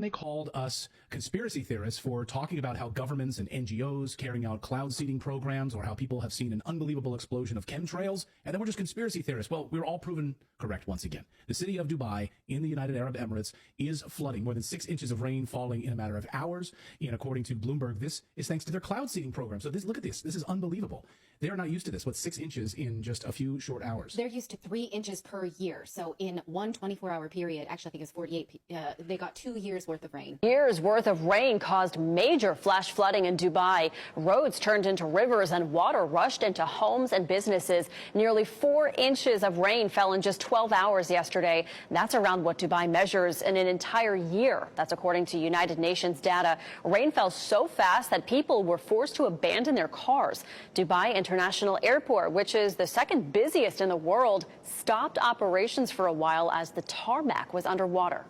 they called us conspiracy theorists for talking about how governments and NGOs carrying out cloud seeding programs, or how people have seen an unbelievable explosion of chemtrails, and then we're just conspiracy theorists. Well, we were all proven correct once again. The city of Dubai in the United Arab Emirates is flooding. More than 6 inches of rain falling in a matter of hours. And according to Bloomberg, this is thanks to their cloud seeding program. So look at this. This is unbelievable. They are not used to this. 6 inches in just a few short hours? They're used to 3 inches per year. So in one 24-hour period, actually I think it's 48, they got 2 years worth of rain. Years worth of rain caused major flash flooding in Dubai. Roads turned into rivers and water rushed into homes and businesses. Nearly 4 inches of rain fell in just 12 hours yesterday. That's around what Dubai measures in an entire year. That's according to United Nations data. Rain fell so fast that people were forced to abandon their cars. Dubai International Airport, which is the second busiest in the world, stopped operations for a while as the tarmac was underwater.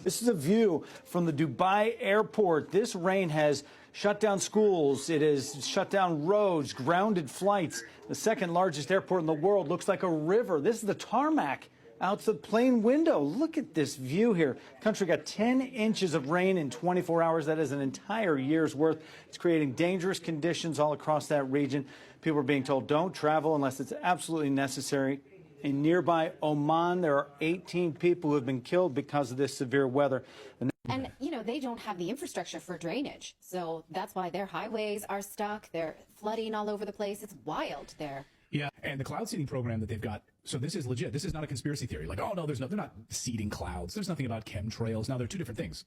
This is a view from the Dubai airport. This rain has shut down schools. It has shut down roads, grounded flights. The second largest airport in the world looks like a river. This is the tarmac out the plane window. Look at this view here. The country got 10 inches of rain in 24 hours. That is an entire year's worth. It's creating dangerous conditions all across that region. People are being told don't travel unless it's absolutely necessary. In nearby Oman, there are 18 people who have been killed because of this severe weather. And, you know, they don't have the infrastructure for drainage. So that's why their highways are stuck. They're flooding all over the place. It's wild there. Yeah, and the cloud seeding program that they've got, so this is legit. This is not a conspiracy theory. Like, oh, no, they're not seeding clouds. There's nothing about chemtrails. Now, they're two different things.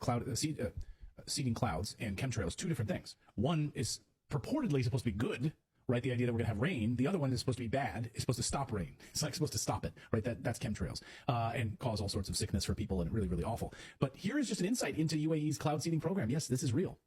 Seeding clouds and chemtrails, two different things. One is purportedly supposed to be good, right? The idea that we're going to have rain. The other one is supposed to be bad. It's supposed to stop rain. It's like supposed to stop it, right? That's chemtrails, and cause all sorts of sickness for people, and really, really awful. But here is just an insight into UAE's cloud seeding program. Yes, this is real.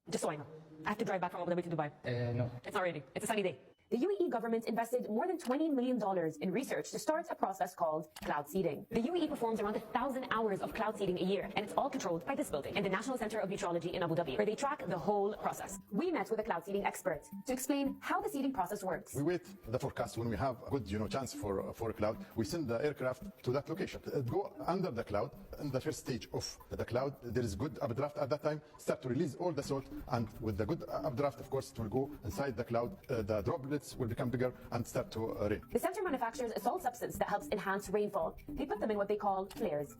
Just so I know, I have to drive back from Abu Dhabi to Dubai. No. It's not raining. It's a sunny day. The UAE government invested more than $20 million in research to start a process called cloud seeding. The UAE performs around 1,000 hours of cloud seeding a year, and it's all controlled by this building in the National Center of Meteorology in Abu Dhabi, where they track the whole process. We met with a cloud seeding expert to explain how the seeding process works. We wait the forecast. When we have a good, chance for a cloud, we send the aircraft to that location. Go under the cloud. In the first stage of the cloud, there is good updraft at that time. Start to release all the salt, and with the good updraft, of course, it will go inside the cloud. The droplets will become bigger and start to rain. The center manufactures a salt substance that helps enhance rainfall. They put them in what they call flares.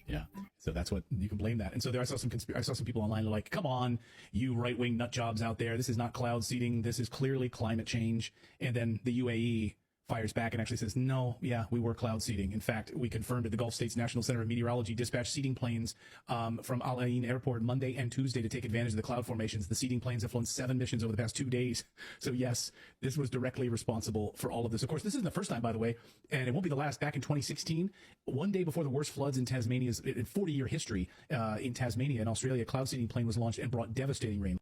Yeah, so that's what you can blame that. And so there, I saw some people online who are like, come on, you right-wing nut jobs out there. This is not cloud seeding. This is clearly climate change. And then the UAE fires back and actually says, no, yeah, we were cloud seeding. In fact, we confirmed at the Gulf States National Center of Meteorology dispatched seeding planes from Al Ain Airport Monday and Tuesday to take advantage of the cloud formations. The seeding planes have flown 7 missions over the past 2 days. So yes, this was directly responsible for all of this. Of course, this isn't the first time, by the way, and it won't be the last. Back in 2016, one day before the worst floods in Tasmania's 40-year history in Tasmania and Australia, a cloud seeding plane was launched and brought devastating rain.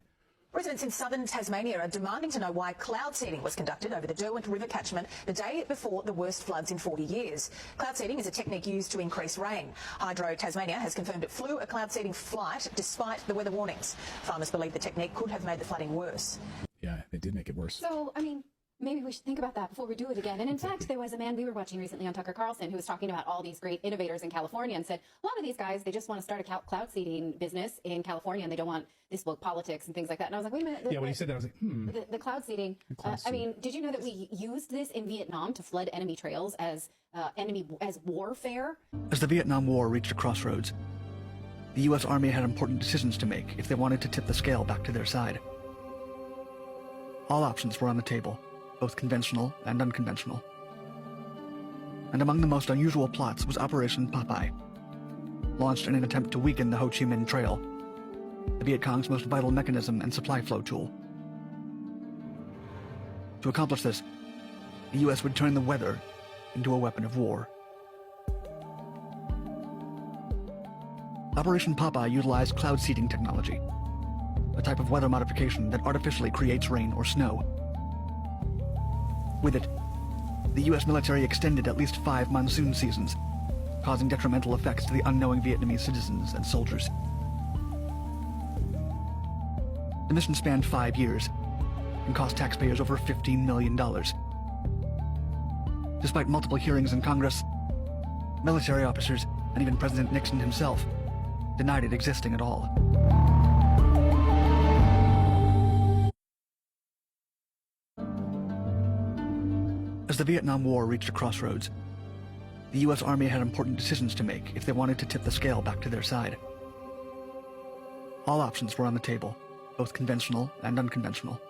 Residents in southern Tasmania are demanding to know why cloud seeding was conducted over the Derwent River catchment the day before the worst floods in 40 years. Cloud seeding is a technique used to increase rain. Hydro Tasmania has confirmed it flew a cloud seeding flight despite the weather warnings. Farmers believe the technique could have made the flooding worse. Yeah, it did make it worse. So, I mean, maybe we should think about that before we do it again. And in fact, there was a man we were watching recently on Tucker Carlson who was talking about all these great innovators in California and said, a lot of these guys, they just want to start a cloud seeding business in California and they don't want this woke politics and things like that. And I was like, wait a minute. Yeah, when he said that, I was like, The cloud seeding. I mean, did you know that we used this in Vietnam to flood enemy trails as warfare? As the Vietnam War reached a crossroads, the U.S. Army had important decisions to make if they wanted to tip the scale back to their side. All options were on the table, both conventional and unconventional. And among the most unusual plots was Operation Popeye, launched in an attempt to weaken the Ho Chi Minh Trail, the Viet Cong's most vital mechanism and supply flow tool. To accomplish this, the U.S. would turn the weather into a weapon of war. Operation Popeye utilized cloud seeding technology, a type of weather modification that artificially creates rain or snow. With it, the U.S. military extended at least 5 monsoon seasons, causing detrimental effects to the unknowing Vietnamese citizens and soldiers. The mission spanned 5 years and cost taxpayers over $15 million. Despite multiple hearings in Congress, military officers, and even President Nixon himself denied it existing at all. As the Vietnam War reached a crossroads, the U.S. Army had important decisions to make if they wanted to tip the scale back to their side. All options were on the table, both conventional and unconventional.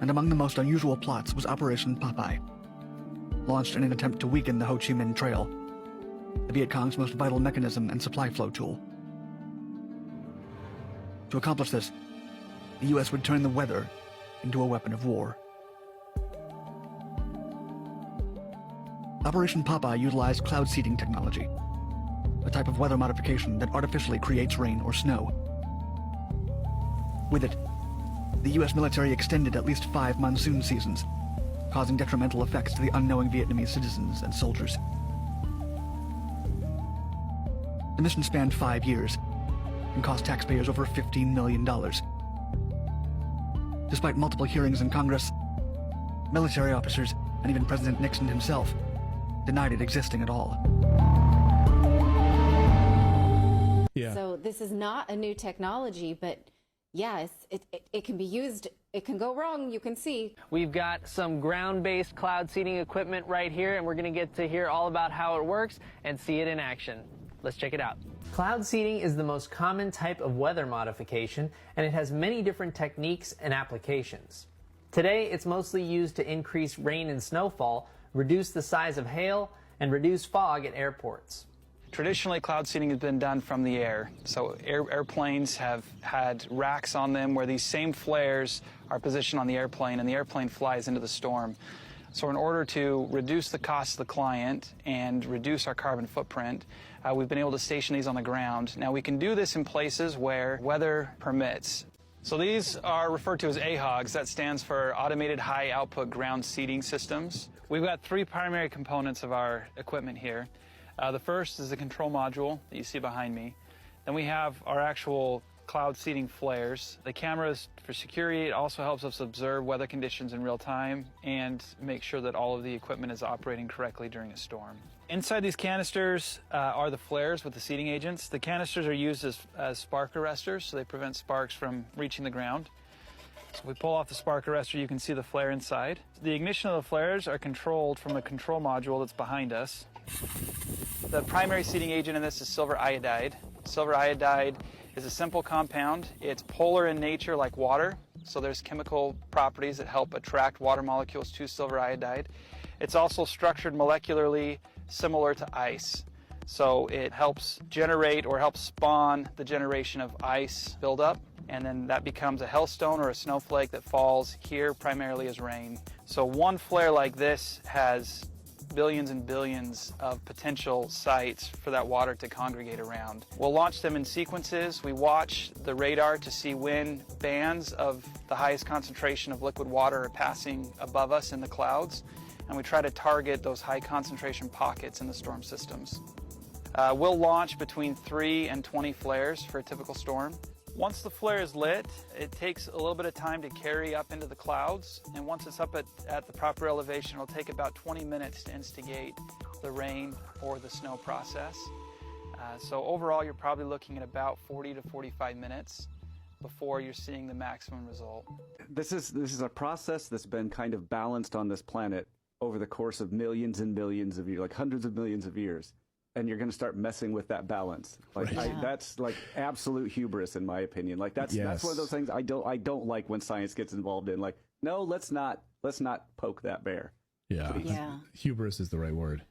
And among the most unusual plots was Operation Popeye, launched in an attempt to weaken the Ho Chi Minh Trail, the Viet Cong's most vital mechanism and supply flow tool. To accomplish this, the U.S. would turn the weather into a weapon of war. Operation Popeye utilized cloud seeding technology, a type of weather modification that artificially creates rain or snow. With it, the U.S. military extended at least 5 monsoon seasons, causing detrimental effects to the unknowing Vietnamese citizens and soldiers. The mission spanned 5 years and cost taxpayers over $15 million. Despite multiple hearings in Congress, military officers, and even President Nixon himself denied it existing at all. Yeah. So this is not a new technology, but yes, it can be used. It can go wrong, you can see. We've got some ground-based cloud seeding equipment right here, and we're going to get to hear all about how it works and see it in action. Let's check it out. Cloud seeding is the most common type of weather modification, and it has many different techniques and applications. Today, it's mostly used to increase rain and snowfall, reduce the size of hail, and reduce fog at airports. Traditionally, cloud seeding has been done from the air. So airplanes have had racks on them where these same flares are positioned on the airplane, and the airplane flies into the storm. So in order to reduce the cost to the client and reduce our carbon footprint, we've been able to station these on the ground. Now, we can do this in places where weather permits. So these are referred to as AHOGs. That stands for Automated High Output Ground Seeding Systems. We've got 3 primary components of our equipment here. The first is the control module that you see behind me. Then we have our actual cloud seeding flares. The cameras for security. It also helps us observe weather conditions in real time and make sure that all of the equipment is operating correctly during a storm. Inside these canisters are the flares with the seeding agents. The canisters are used as spark arresters, so they prevent sparks from reaching the ground. So we pull off the spark arrestor, you can see the flare inside. The ignition of the flares are controlled from a control module that's behind us. The primary seeding agent in this is silver iodide. Silver iodide is a simple compound. It's polar in nature like water, so there's chemical properties that help attract water molecules to silver iodide. It's also structured molecularly similar to ice. So it helps generate or helps spawn the generation of ice buildup, and then that becomes a hailstone or a snowflake that falls here primarily as rain. So one flare like this has billions and billions of potential sites for that water to congregate around. We'll launch them in sequences. We watch the radar to see when bands of the highest concentration of liquid water are passing above us in the clouds, and we try to target those high concentration pockets in the storm systems. We'll launch between 3 and 20 flares for a typical storm. Once the flare is lit, it takes a little bit of time to carry up into the clouds, and once it's up at the proper elevation, it'll take about 20 minutes to instigate the rain or the snow process. So overall, you're probably looking at about 40 to 45 minutes before you're seeing the maximum result. This is a process that's been kind of balanced on this planet over the course of millions and millions of years, like hundreds of millions of years. And you're going to start messing with that balance. Like that's like absolute hubris, in my opinion. Like that's one of those things I don't like when science gets involved in. Like, no, let's not poke that bear. Yeah. Yeah. Hubris is the right word.